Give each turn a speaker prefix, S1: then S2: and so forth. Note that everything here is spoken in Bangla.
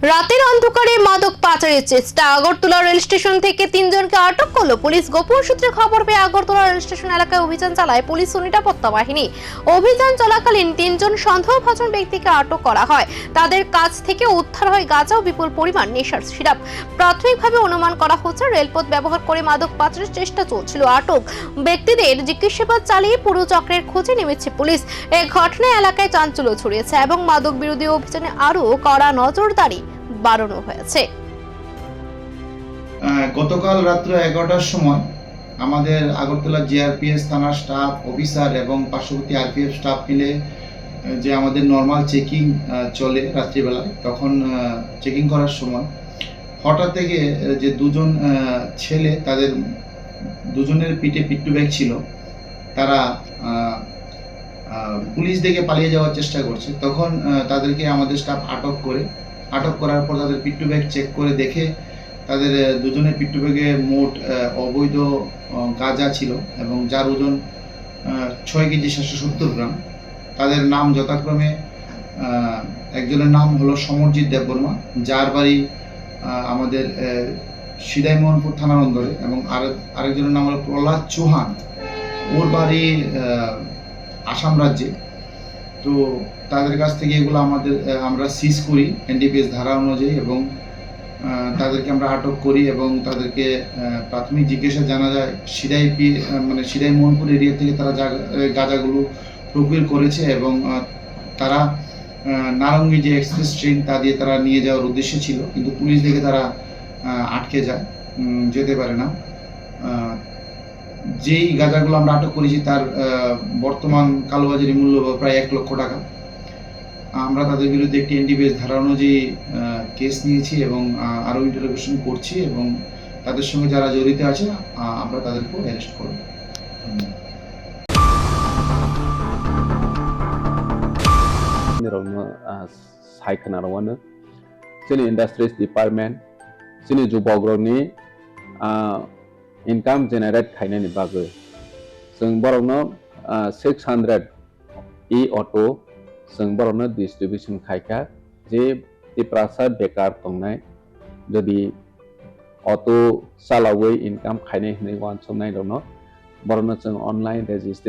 S1: রাতের অন্ধকারে মাদক পাচারের চেষ্টা। আগরতলা রেল স্টেশন থেকে তিনজনকে আটক করলো পুলিশ। গোপন সূত্রে খবর পেয়ে আগরতলা রেল স্টেশন এলাকায় অভিযান চালায় পুলিশ ও নিরাপত্তা বাহিনী। অভিযান চলাকালীন তিনজন সন্দেহভাজন ব্যক্তিকে আটক করা হয়। তাদের কাছ থেকে উদ্ধার হয় গাঁজা ও বিপুল পরিমাণ নেশার সিরাপ। প্রাথমিকভাবে অনুমান করা হচ্ছে রেলপথ ব্যবহার করে মাদক পাচারের চেষ্টা চলছিল। আটক ব্যক্তিদের জিজ্ঞাসাবাদ চালিয়ে পুরো চক্রের খোঁজে নেমেছে পুলিশ। এই ঘটনায় এলাকায় চাঞ্চল্য ছড়িয়েছে এবং মাদক বিরোধী অভিযানে আরও কড়া নজরদারি বাড়ানো হয়েছে।
S2: গতকাল রাত্র 11টার সময় আমাদের আগরতলা জিআরপিএস থানার স্টাফ অফিসার এবং পার্শ্ববর্তী আরপিএফ স্টাফ মিলে যে আমাদের নর্মাল চেকিং চলে রাত্রিবেলায়, তখন চেকিং করার সময় হঠাৎ থেকে যে দুজন ছেলে, তাদের দুজনের পিঠে পিট্টু ব্যাগ ছিল, তারা পুলিশ দেখে পালিয়ে যাওয়ার চেষ্টা করছে। তখন তাদেরকে আমাদের স্টাফ আটক করার পর তাদের পিট্টু ব্যাগ চেক করে দেখে তাদের দুজনের পিট্টু ব্যাগে মোট অবৈধ গাঁজা ছিল এবং যার ওজন 6 কেজি 770 গ্রাম। তাদের নাম যথাক্রমে একজনের নাম হলো সমরজিৎ দেববর্মা, যার বাড়ি আমাদের সিদাইমোহনপুর থানার অন্দরে, এবং আরেকজনের নাম হলো প্রহ্লাদ চৌহান, ওর বাড়ি আসাম রাজ্যে। তো তাদের কাছ থেকে এগুলো আমরা সিজ করি এনডিপিএস ধারা অনুযায়ী, এবং তাদেরকে আমরা আটক করি এবং তাদেরকে প্রাথমিক জিজ্ঞাসা জানা যায় সিদাইমোহনপুর এরিয়া থেকে তারা গাঁজাগুলো প্রকিউর করেছে এবং তারা নারঙ্গি যে এক্সপ্রেস ট্রেন তা দিয়ে তারা নিয়ে যাওয়ার উদ্দেশ্য ছিল, কিন্তু পুলিশ দেখে তারা আটকে যায়, যেতে পারে না। যেই গাঁজাগুলো আমরা আটক করেছি তার বর্তমান কালোবাজারি মূল্য প্রায় 1 লক্ষ টাকা। আমরা তাদের বিরুদ্ধে একটি এনডিপিএস ধারা অনুযায়ী কেস নিয়েছি এবং আরও ইন্টারোগেশন করছি, এবং তাদের সঙ্গে যারা জড়িত আছে আমরা তাদেরকেও অ্যারেস্ট করব।
S3: सायखोनारवानो जोंनि इन्डास्ट्रिज डिपार्टमेन्ट जोंनि जुबग्रनि इनकाम जेनेरेट खालामनायनि बागै जों बर'नो 600 इ अटो जों बर'नो डिस्ट्रिबिउशन खायखा जे टिप्रासा बेकार दंनाय जुदि अटो सालावै इनकाम खायनाय होनाय वानसनाय दङ बर'नो जों अनलाइन रेजिस्ट्रेशन